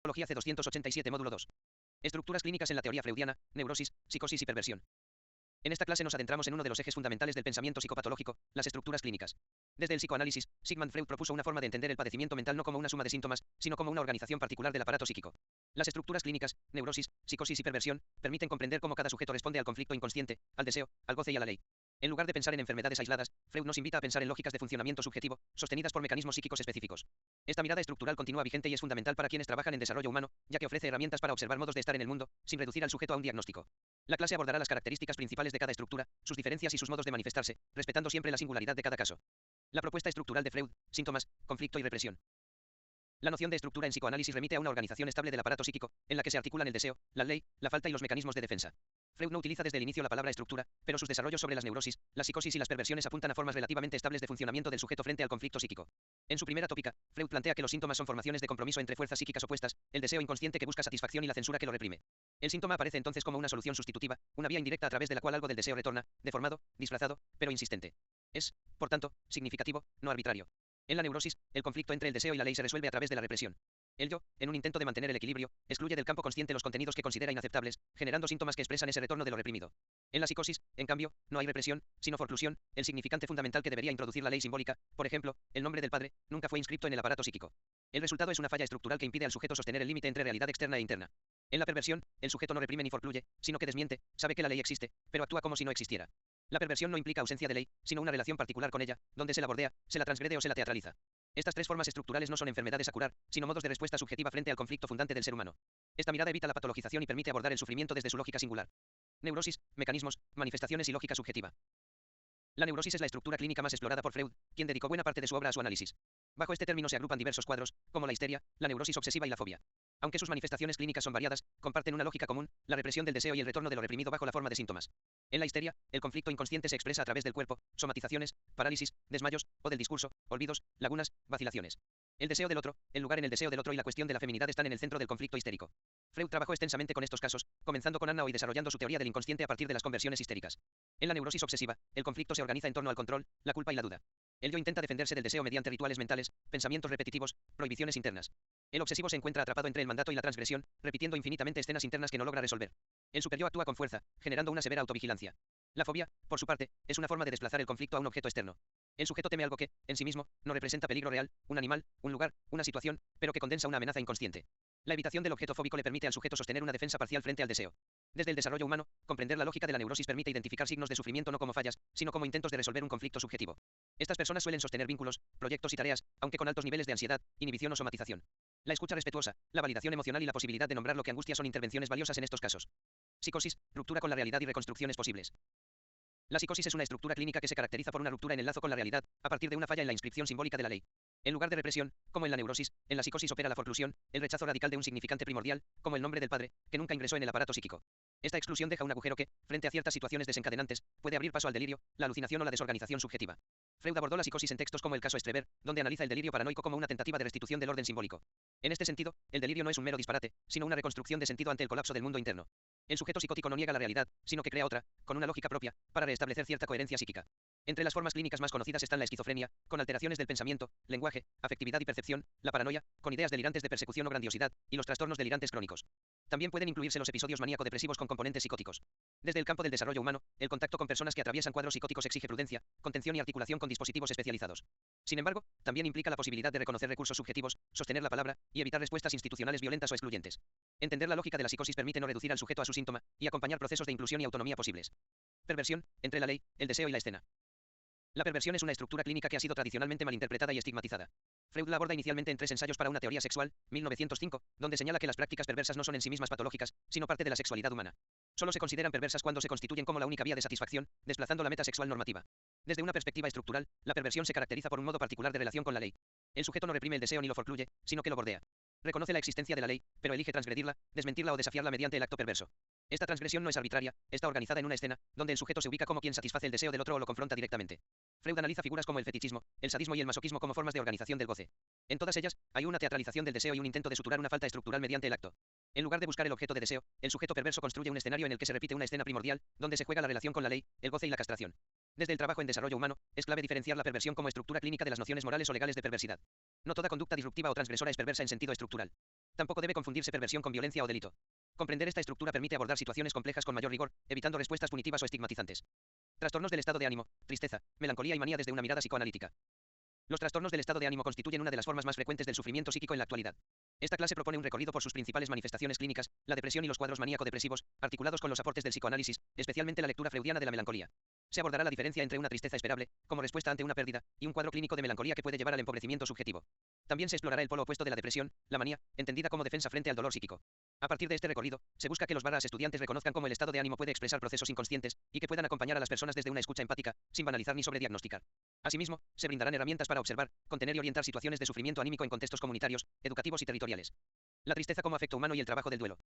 Psicología C287 Módulo 2. Estructuras clínicas en la teoría freudiana, neurosis, psicosis y perversión. En esta clase nos adentramos en uno de los ejes fundamentales del pensamiento psicopatológico, las estructuras clínicas. Desde el psicoanálisis, Sigmund Freud propuso una forma de entender el padecimiento mental no como una suma de síntomas, sino como una organización particular del aparato psíquico. Las estructuras clínicas, neurosis, psicosis y perversión, permiten comprender cómo cada sujeto responde al conflicto inconsciente, al deseo, al goce y a la ley. En lugar de pensar en enfermedades aisladas, Freud nos invita a pensar en lógicas de funcionamiento subjetivo, sostenidas por mecanismos psíquicos específicos. Esta mirada estructural continúa vigente y es fundamental para quienes trabajan en desarrollo humano, ya que ofrece herramientas para observar modos de estar en el mundo, sin reducir al sujeto a un diagnóstico. La clase abordará las características principales de cada estructura, sus diferencias y sus modos de manifestarse, respetando siempre la singularidad de cada caso. La propuesta estructural de Freud, síntomas, conflicto y represión. La noción de estructura en psicoanálisis remite a una organización estable del aparato psíquico, en la que se articulan el deseo, la ley, la falta y los mecanismos de defensa. Freud no utiliza desde el inicio la palabra estructura, pero sus desarrollos sobre las neurosis, la psicosis y las perversiones apuntan a formas relativamente estables de funcionamiento del sujeto frente al conflicto psíquico. En su primera tópica, Freud plantea que los síntomas son formaciones de compromiso entre fuerzas psíquicas opuestas, el deseo inconsciente que busca satisfacción y la censura que lo reprime. El síntoma aparece entonces como una solución sustitutiva, una vía indirecta a través de la cual algo del deseo retorna, deformado, disfrazado, pero insistente. Es, por tanto, significativo, no arbitrario. En la neurosis, el conflicto entre el deseo y la ley se resuelve a través de la represión. El yo, en un intento de mantener el equilibrio, excluye del campo consciente los contenidos que considera inaceptables, generando síntomas que expresan ese retorno de lo reprimido. En la psicosis, en cambio, no hay represión, sino forclusión, el significante fundamental que debería introducir la ley simbólica, por ejemplo, el nombre del padre, nunca fue inscripto en el aparato psíquico. El resultado es una falla estructural que impide al sujeto sostener el límite entre realidad externa e interna. En la perversión, el sujeto no reprime ni forcluye, sino que desmiente, sabe que la ley existe, pero actúa como si no existiera. La perversión no implica ausencia de ley, sino una relación particular con ella, donde se la bordea, se la transgrede o se la teatraliza. Estas tres formas estructurales no son enfermedades a curar, sino modos de respuesta subjetiva frente al conflicto fundante del ser humano. Esta mirada evita la patologización y permite abordar el sufrimiento desde su lógica singular. Neurosis, mecanismos, manifestaciones y lógica subjetiva. La neurosis es la estructura clínica más explorada por Freud, quien dedicó buena parte de su obra a su análisis. Bajo este término se agrupan diversos cuadros, como la histeria, la neurosis obsesiva y la fobia. Aunque sus manifestaciones clínicas son variadas, comparten una lógica común, la represión del deseo y el retorno de lo reprimido bajo la forma de síntomas. En la histeria, el conflicto inconsciente se expresa a través del cuerpo, somatizaciones, parálisis, desmayos, o del discurso, olvidos, lagunas, vacilaciones. El deseo del otro, el lugar en el deseo del otro y la cuestión de la feminidad están en el centro del conflicto histérico. Freud trabajó extensamente con estos casos, comenzando con Anna y desarrollando su teoría del inconsciente a partir de las conversiones histéricas. En la neurosis obsesiva, el conflicto se organiza en torno al control, la culpa y la duda. El yo intenta defenderse del deseo mediante rituales mentales, pensamientos repetitivos, prohibiciones internas. El obsesivo se encuentra atrapado entre el mandato y la transgresión, repitiendo infinitamente escenas internas que no logra resolver. El superyo actúa con fuerza, generando una severa autovigilancia. La fobia, por su parte, es una forma de desplazar el conflicto a un objeto externo. El sujeto teme algo que, en sí mismo, no representa peligro real, un animal, un lugar, una situación, pero que condensa una amenaza inconsciente. La evitación del objeto fóbico le permite al sujeto sostener una defensa parcial frente al deseo. Desde el desarrollo humano, comprender la lógica de la neurosis permite identificar signos de sufrimiento no como fallas, sino como intentos de resolver un conflicto subjetivo. Estas personas suelen sostener vínculos, proyectos y tareas, aunque con altos niveles de ansiedad, inhibición o somatización. La escucha respetuosa, la validación emocional y la posibilidad de nombrar lo que angustia son intervenciones valiosas en estos casos. Psicosis, ruptura con la realidad y reconstrucciones posibles. La psicosis es una estructura clínica que se caracteriza por una ruptura en el lazo con la realidad, a partir de una falla en la inscripción simbólica de la ley. En lugar de represión, como en la neurosis, en la psicosis opera la forclusión, el rechazo radical de un significante primordial, como el nombre del padre, que nunca ingresó en el aparato psíquico. Esta exclusión deja un agujero que, frente a ciertas situaciones desencadenantes, puede abrir paso al delirio, la alucinación o la desorganización subjetiva. Freud abordó la psicosis en textos como el caso Streber, donde analiza el delirio paranoico como una tentativa de restitución del orden simbólico. En este sentido, el delirio no es un mero disparate, sino una reconstrucción de sentido ante el colapso del mundo interno. El sujeto psicótico no niega la realidad, sino que crea otra, con una lógica propia, para restablecer cierta coherencia psíquica. Entre las formas clínicas más conocidas están la esquizofrenia, con alteraciones del pensamiento, lenguaje, afectividad y percepción, la paranoia, con ideas delirantes de persecución o grandiosidad, y los trastornos delirantes crónicos. También pueden incluirse los episodios maníaco-depresivos con componentes psicóticos. Desde el campo del desarrollo humano, el contacto con personas que atraviesan cuadros psicóticos exige prudencia, contención y articulación con dispositivos especializados. Sin embargo, también implica la posibilidad de reconocer recursos subjetivos, sostener la palabra, y evitar respuestas institucionales violentas o excluyentes. Entender la lógica de la psicosis permite no reducir al sujeto a su síntoma, y acompañar procesos de inclusión y autonomía posibles. Perversión, entre la ley, el deseo y la escena. La perversión es una estructura clínica que ha sido tradicionalmente malinterpretada y estigmatizada. Freud la aborda inicialmente en 3 ensayos para una teoría sexual, 1905, donde señala que las prácticas perversas no son en sí mismas patológicas, sino parte de la sexualidad humana. Solo se consideran perversas cuando se constituyen como la única vía de satisfacción, desplazando la meta sexual normativa. Desde una perspectiva estructural, la perversión se caracteriza por un modo particular de relación con la ley. El sujeto no reprime el deseo ni lo forcluye, sino que lo bordea. Reconoce la existencia de la ley, pero elige transgredirla, desmentirla o desafiarla mediante el acto perverso. Esta transgresión no es arbitraria, está organizada en una escena, donde el sujeto se ubica como quien satisface el deseo del otro o lo confronta directamente. Freud analiza figuras como el fetichismo, el sadismo y el masoquismo como formas de organización del goce. En todas ellas, hay una teatralización del deseo y un intento de suturar una falta estructural mediante el acto. En lugar de buscar el objeto de deseo, el sujeto perverso construye un escenario en el que se repite una escena primordial, donde se juega la relación con la ley, el goce y la castración. Desde el trabajo en desarrollo humano, es clave diferenciar la perversión como estructura clínica de las nociones morales o legales de perversidad. No toda conducta disruptiva o transgresora es perversa en sentido estructural. Tampoco debe confundirse perversión con violencia o delito. Comprender esta estructura permite abordar situaciones complejas con mayor rigor, evitando respuestas punitivas o estigmatizantes. Trastornos del estado de ánimo, tristeza, melancolía y manía desde una mirada psicoanalítica. Los trastornos del estado de ánimo constituyen una de las formas más frecuentes del sufrimiento psíquico en la actualidad. Esta clase propone un recorrido por sus principales manifestaciones clínicas, la depresión y los cuadros maníaco-depresivos, articulados con los aportes del psicoanálisis, especialmente la lectura freudiana de la melancolía. Se abordará la diferencia entre una tristeza esperable, como respuesta ante una pérdida, y un cuadro clínico de melancolía que puede llevar al empobrecimiento subjetivo. También se explorará el polo opuesto de la depresión, la manía, entendida como defensa frente al dolor psíquico. A partir de este recorrido, se busca que los estudiantes reconozcan cómo el estado de ánimo puede expresar procesos inconscientes, y que puedan acompañar a las personas desde una escucha empática, sin banalizar ni sobrediagnosticar. Asimismo, se brindarán herramientas para observar, contener y orientar situaciones de sufrimiento anímico en contextos comunitarios, educativos y territoriales. La tristeza como afecto humano y el trabajo del duelo.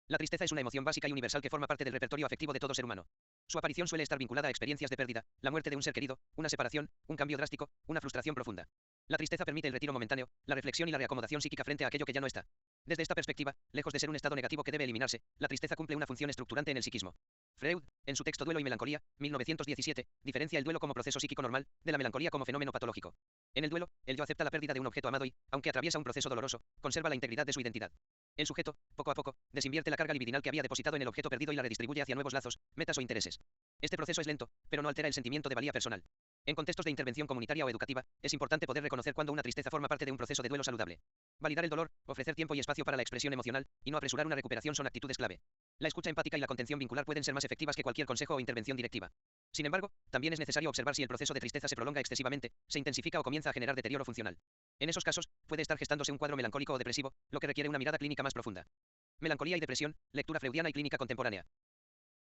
La tristeza es una emoción básica y universal que forma parte del repertorio afectivo de todo ser humano. Su aparición suele estar vinculada a experiencias de pérdida, la muerte de un ser querido, una separación, un cambio drástico, una frustración profunda. La tristeza permite el retiro momentáneo, la reflexión y la reacomodación psíquica frente a aquello que ya no está. Desde esta perspectiva, lejos de ser un estado negativo que debe eliminarse, la tristeza cumple una función estructurante en el psiquismo. Freud, en su texto Duelo y Melancolía, 1917, diferencia el duelo como proceso psíquico normal, de la melancolía como fenómeno patológico. En el duelo, el yo acepta la pérdida de un objeto amado y, aunque atraviesa un proceso doloroso, conserva la integridad de su identidad. El sujeto, poco a poco, desinvierte la carga libidinal que había depositado en el objeto perdido y la redistribuye hacia nuevos lazos, metas o intereses. Este proceso es lento, pero no altera el sentimiento de valía personal. En contextos de intervención comunitaria o educativa, es importante poder reconocer cuando una tristeza forma parte de un proceso de duelo saludable. Validar el dolor, ofrecer tiempo y espacio para la expresión emocional, y no apresurar una recuperación son actitudes clave. La escucha empática y la contención vincular pueden ser más efectivas que cualquier consejo o intervención directiva. Sin embargo, también es necesario observar si el proceso de tristeza se prolonga excesivamente, se intensifica o comienza a generar deterioro funcional. En esos casos, puede estar gestándose un cuadro melancólico o depresivo, lo que requiere una mirada clínica más profunda. Melancolía y depresión, lectura freudiana y clínica contemporánea.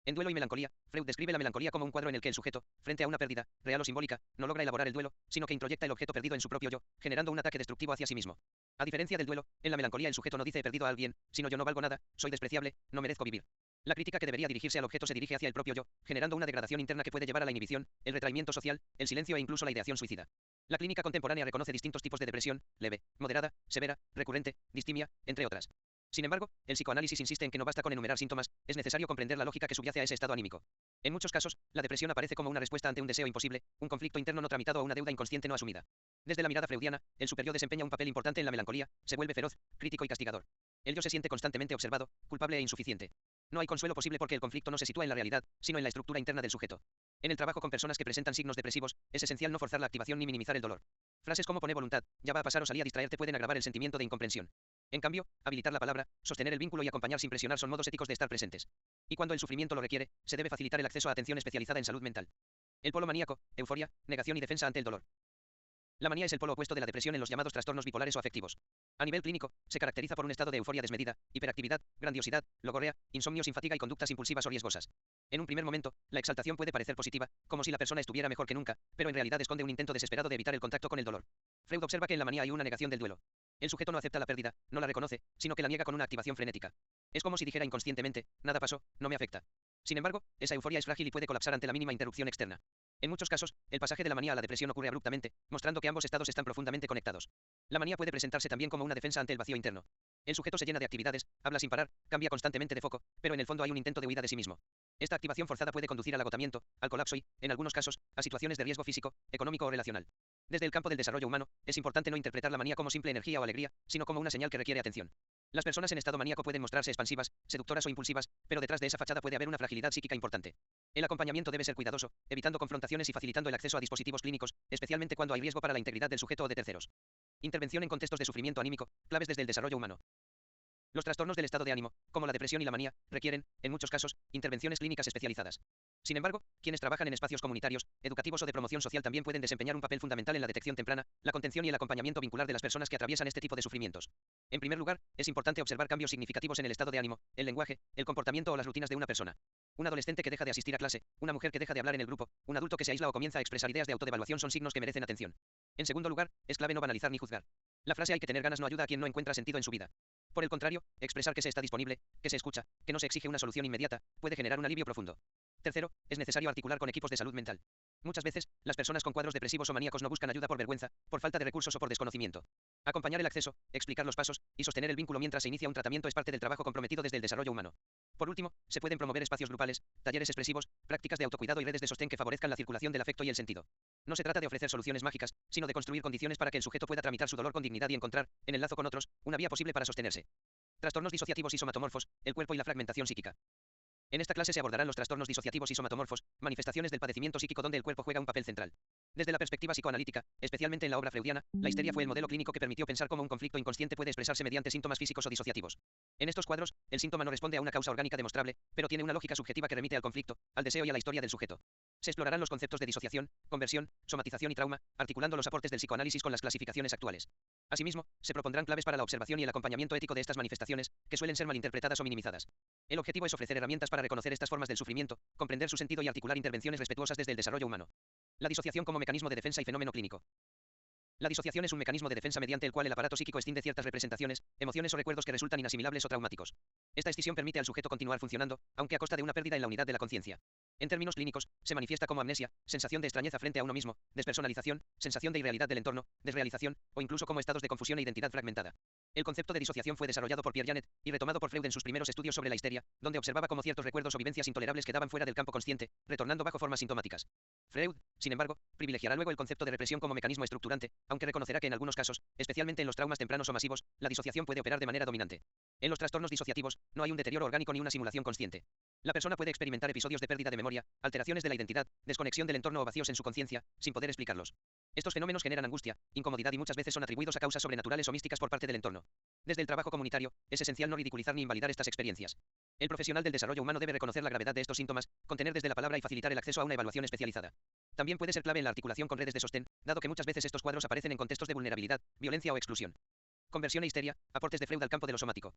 En Duelo y Melancolía, Freud describe la melancolía como un cuadro en el que el sujeto, frente a una pérdida, real o simbólica, no logra elaborar el duelo, sino que introyecta el objeto perdido en su propio yo, generando un ataque destructivo hacia sí mismo. A diferencia del duelo, en la melancolía el sujeto no dice he perdido a alguien, sino yo no valgo nada, soy despreciable, no merezco vivir. La crítica que debería dirigirse al objeto se dirige hacia el propio yo, generando una degradación interna que puede llevar a la inhibición, el retraimiento social, el silencio e incluso la ideación suicida. La clínica contemporánea reconoce distintos tipos de depresión, leve, moderada, severa, recurrente, distimia, entre otras. Sin embargo, el psicoanálisis insiste en que no basta con enumerar síntomas, es necesario comprender la lógica que subyace a ese estado anímico. En muchos casos, la depresión aparece como una respuesta ante un deseo imposible, un conflicto interno no tramitado o una deuda inconsciente no asumida. Desde la mirada freudiana, el superior desempeña un papel importante en la melancolía, se vuelve feroz, crítico y castigador. El yo se siente constantemente observado, culpable e insuficiente. No hay consuelo posible porque el conflicto no se sitúa en la realidad, sino en la estructura interna del sujeto. En el trabajo con personas que presentan signos depresivos, es esencial no forzar la activación ni minimizar el dolor. Frases como pone voluntad, ya va a pasar o salí a distraerte pueden agravar el sentimiento de incomprensión. En cambio, habilitar la palabra, sostener el vínculo y acompañar sin presionar son modos éticos de estar presentes. Y cuando el sufrimiento lo requiere, se debe facilitar el acceso a atención especializada en salud mental. El polo maníaco, euforia, negación y defensa ante el dolor. La manía es el polo opuesto de la depresión en los llamados trastornos bipolares o afectivos. A nivel clínico, se caracteriza por un estado de euforia desmedida, hiperactividad, grandiosidad, logorrea, insomnio sin fatiga y conductas impulsivas o riesgosas. En un primer momento, la exaltación puede parecer positiva, como si la persona estuviera mejor que nunca, pero en realidad esconde un intento desesperado de evitar el contacto con el dolor. Freud observa que en la manía hay una negación del duelo. El sujeto no acepta la pérdida, no la reconoce, sino que la niega con una activación frenética. Es como si dijera inconscientemente, nada pasó, no me afecta. Sin embargo, esa euforia es frágil y puede colapsar ante la mínima interrupción externa. En muchos casos, el pasaje de la manía a la depresión ocurre abruptamente, mostrando que ambos estados están profundamente conectados. La manía puede presentarse también como una defensa ante el vacío interno. El sujeto se llena de actividades, habla sin parar, cambia constantemente de foco, pero en el fondo hay un intento de huida de sí mismo. Esta activación forzada puede conducir al agotamiento, al colapso y, en algunos casos, a situaciones de riesgo físico, económico o relacional. Desde el campo del desarrollo humano, es importante no interpretar la manía como simple energía o alegría, sino como una señal que requiere atención. Las personas en estado maníaco pueden mostrarse expansivas, seductoras o impulsivas, pero detrás de esa fachada puede haber una fragilidad psíquica importante. El acompañamiento debe ser cuidadoso, evitando confrontaciones y facilitando el acceso a dispositivos clínicos, especialmente cuando hay riesgo para la integridad del sujeto o de terceros. Intervención en contextos de sufrimiento anímico, claves desde el desarrollo humano. Los trastornos del estado de ánimo, como la depresión y la manía, requieren, en muchos casos, intervenciones clínicas especializadas. Sin embargo, quienes trabajan en espacios comunitarios, educativos o de promoción social también pueden desempeñar un papel fundamental en la detección temprana, la contención y el acompañamiento vincular de las personas que atraviesan este tipo de sufrimientos. En primer lugar, es importante observar cambios significativos en el estado de ánimo, el lenguaje, el comportamiento o las rutinas de una persona. Un adolescente que deja de asistir a clase, una mujer que deja de hablar en el grupo, un adulto que se aísla o comienza a expresar ideas de autodevaluación son signos que merecen atención. En segundo lugar, es clave no banalizar ni juzgar. La frase hay que tener ganas no ayuda a quien no encuentra sentido en su vida. Por el contrario, expresar que se está disponible, que se escucha, que no se exige una solución inmediata, puede generar un alivio profundo. Tercero, es necesario articular con equipos de salud mental. Muchas veces, las personas con cuadros depresivos o maníacos no buscan ayuda por vergüenza, por falta de recursos o por desconocimiento. Acompañar el acceso, explicar los pasos y sostener el vínculo mientras se inicia un tratamiento es parte del trabajo comprometido desde el desarrollo humano. Por último, se pueden promover espacios grupales, talleres expresivos, prácticas de autocuidado y redes de sostén que favorezcan la circulación del afecto y el sentido. No se trata de ofrecer soluciones mágicas, sino de construir condiciones para que el sujeto pueda tramitar su dolor con dignidad y encontrar, en el lazo con otros, una vía posible para sostenerse. Trastornos disociativos y somatomorfos, el cuerpo y la fragmentación psíquica. En esta clase se abordarán los trastornos disociativos y somatomorfos, manifestaciones del padecimiento psíquico donde el cuerpo juega un papel central. Desde la perspectiva psicoanalítica, especialmente en la obra freudiana, la histeria fue el modelo clínico que permitió pensar cómo un conflicto inconsciente puede expresarse mediante síntomas físicos o disociativos. En estos cuadros, el síntoma no responde a una causa orgánica demostrable, pero tiene una lógica subjetiva que remite al conflicto, al deseo y a la historia del sujeto. Se explorarán los conceptos de disociación, conversión, somatización y trauma, articulando los aportes del psicoanálisis con las clasificaciones actuales. Asimismo, se propondrán claves para la observación y el acompañamiento ético de estas manifestaciones, que suelen ser malinterpretadas o minimizadas. El objetivo es ofrecer herramientas para reconocer estas formas del sufrimiento, comprender su sentido y articular intervenciones respetuosas desde el desarrollo humano. La disociación como mecanismo de defensa y fenómeno clínico. La disociación es un mecanismo de defensa mediante el cual el aparato psíquico escinde ciertas representaciones, emociones o recuerdos que resultan inasimilables o traumáticos. Esta escisión permite al sujeto continuar funcionando, aunque a costa de una pérdida en la unidad de la conciencia. En términos clínicos, se manifiesta como amnesia, sensación de extrañeza frente a uno mismo, despersonalización, sensación de irrealidad del entorno, desrealización, o incluso como estados de confusión e identidad fragmentada. El concepto de disociación fue desarrollado por Pierre Janet y retomado por Freud en sus primeros estudios sobre la histeria, donde observaba cómo ciertos recuerdos o vivencias intolerables quedaban fuera del campo consciente, retornando bajo formas sintomáticas. Freud, sin embargo, privilegiará luego el concepto de represión como mecanismo estructurante, aunque reconocerá que en algunos casos, especialmente en los traumas tempranos o masivos, la disociación puede operar de manera dominante. En los trastornos disociativos, no hay un deterioro orgánico ni una simulación consciente. La persona puede experimentar episodios de pérdida de memoria, alteraciones de la identidad, desconexión del entorno o vacíos en su conciencia, sin poder explicarlos. Estos fenómenos generan angustia, incomodidad y muchas veces son atribuidos a causas sobrenaturales o místicas por parte del entorno. Desde el trabajo comunitario, es esencial no ridiculizar ni invalidar estas experiencias. El profesional del desarrollo humano debe reconocer la gravedad de estos síntomas, contener desde la palabra y facilitar el acceso a una evaluación especializada. También puede ser clave en la articulación con redes de sostén, dado que muchas veces estos cuadros aparecen en contextos de vulnerabilidad, violencia o exclusión. Conversión e histeria, aportes de Freud al campo de lo somático.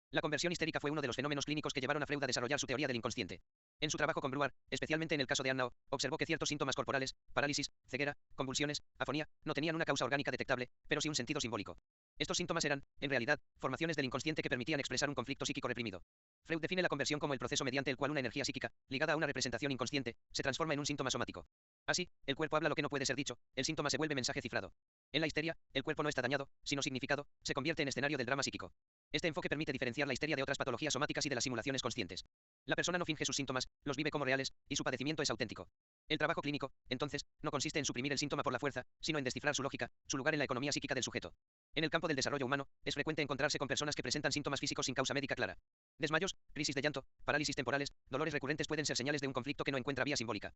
La conversión histérica fue uno de los fenómenos clínicos que llevaron a Freud a desarrollar su teoría del inconsciente. En su trabajo con Breuer, especialmente en el caso de Annao, observó que ciertos síntomas corporales, parálisis, ceguera, convulsiones, afonía, no tenían una causa orgánica detectable, pero sí un sentido simbólico. Estos síntomas eran, en realidad, formaciones del inconsciente que permitían expresar un conflicto psíquico reprimido. Freud define la conversión como el proceso mediante el cual una energía psíquica, ligada a una representación inconsciente, se transforma en un síntoma somático. Así, el cuerpo habla lo que no puede ser dicho, el síntoma se vuelve mensaje cifrado. En la histeria, el cuerpo no está dañado, sino significado, se convierte en escenario del drama psíquico. Este enfoque permite diferenciar la histeria de otras patologías somáticas y de las simulaciones conscientes. La persona no finge sus síntomas, los vive como reales, y su padecimiento es auténtico. El trabajo clínico, entonces, no consiste en suprimir el síntoma por la fuerza, sino en descifrar su lógica, su lugar en la economía psíquica del sujeto. En el campo del desarrollo humano, es frecuente encontrarse con personas que presentan síntomas físicos sin causa médica clara. Desmayos, crisis de llanto, parálisis temporales, dolores recurrentes pueden ser señales de un conflicto que no encuentra vía simbólica.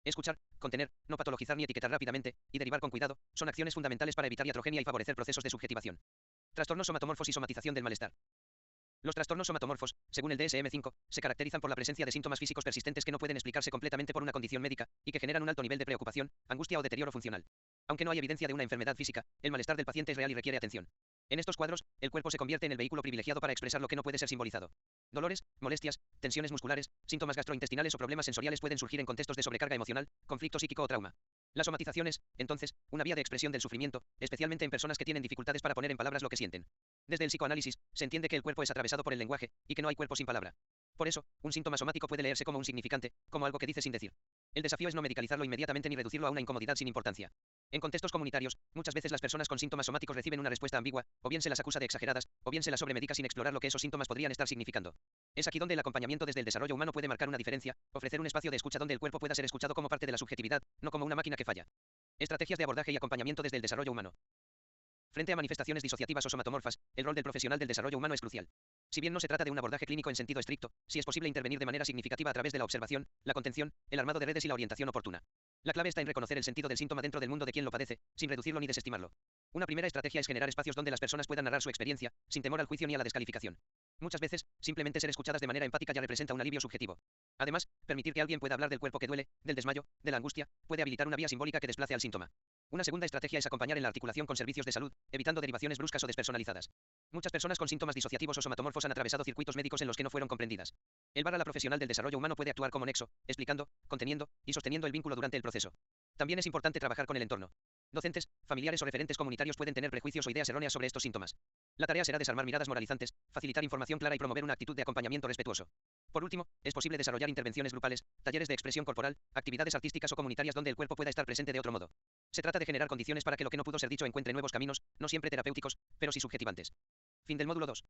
Escuchar, contener, no patologizar ni etiquetar rápidamente, y derivar con cuidado, son acciones fundamentales para evitar iatrogenia y favorecer procesos de subjetivación. Trastornos somatomorfos y somatización del malestar. Los trastornos somatomorfos, según el DSM-5, se caracterizan por la presencia de síntomas físicos persistentes que no pueden explicarse completamente por una condición médica, y que generan un alto nivel de preocupación, angustia o deterioro funcional. Aunque no hay evidencia de una enfermedad física, el malestar del paciente es real y requiere atención. En estos cuadros, el cuerpo se convierte en el vehículo privilegiado para expresar lo que no puede ser simbolizado. Dolores, molestias, tensiones musculares, síntomas gastrointestinales o problemas sensoriales pueden surgir en contextos de sobrecarga emocional, conflicto psíquico o trauma. La somatización es, entonces, una vía de expresión del sufrimiento, especialmente en personas que tienen dificultades para poner en palabras lo que sienten. Desde el psicoanálisis, se entiende que el cuerpo es atravesado por el lenguaje, y que no hay cuerpo sin palabra. Por eso, un síntoma somático puede leerse como un significante, como algo que dice sin decir. El desafío es no medicalizarlo inmediatamente ni reducirlo a una incomodidad sin importancia. En contextos comunitarios, muchas veces las personas con síntomas somáticos reciben una respuesta ambigua, o bien se las acusa de exageradas, o bien se las sobremedica sin explorar lo que esos síntomas podrían estar significando. Es aquí donde el acompañamiento desde el desarrollo humano puede marcar una diferencia, ofrecer un espacio de escucha donde el cuerpo pueda ser escuchado como parte de la subjetividad, no como una máquina que falla. Estrategias de abordaje y acompañamiento desde el desarrollo humano. Frente a manifestaciones disociativas o somatomorfas, el rol del profesional del desarrollo humano es crucial. Si bien no se trata de un abordaje clínico en sentido estricto, sí es posible intervenir de manera significativa a través de la observación, la contención, el armado de redes y la orientación oportuna. La clave está en reconocer el sentido del síntoma dentro del mundo de quien lo padece, sin reducirlo ni desestimarlo. Una primera estrategia es generar espacios donde las personas puedan narrar su experiencia, sin temor al juicio ni a la descalificación. Muchas veces, simplemente ser escuchadas de manera empática ya representa un alivio subjetivo. Además, permitir que alguien pueda hablar del cuerpo que duele, del desmayo, de la angustia, puede habilitar una vía simbólica que desplace al síntoma. Una segunda estrategia es acompañar en la articulación con servicios de salud, evitando derivaciones bruscas o despersonalizadas. Muchas personas con síntomas disociativos o somatomorfos han atravesado circuitos médicos en los que no fueron comprendidas. El bar a la profesional del desarrollo humano puede actuar como nexo, explicando, conteniendo y sosteniendo el vínculo durante el proceso. También es importante trabajar con el entorno. Docentes, familiares o referentes comunitarios pueden tener prejuicios o ideas erróneas sobre estos síntomas. La tarea será desarmar miradas moralizantes, facilitar información clara y promover una actitud de acompañamiento respetuoso. Por último, es posible desarrollar intervenciones grupales, talleres de expresión corporal, actividades artísticas o comunitarias donde el cuerpo pueda estar presente de otro modo. Se trata de generar condiciones para que lo que no pudo ser dicho encuentre nuevos caminos, no siempre terapéuticos, pero sí subjetivantes. Fin del módulo 2.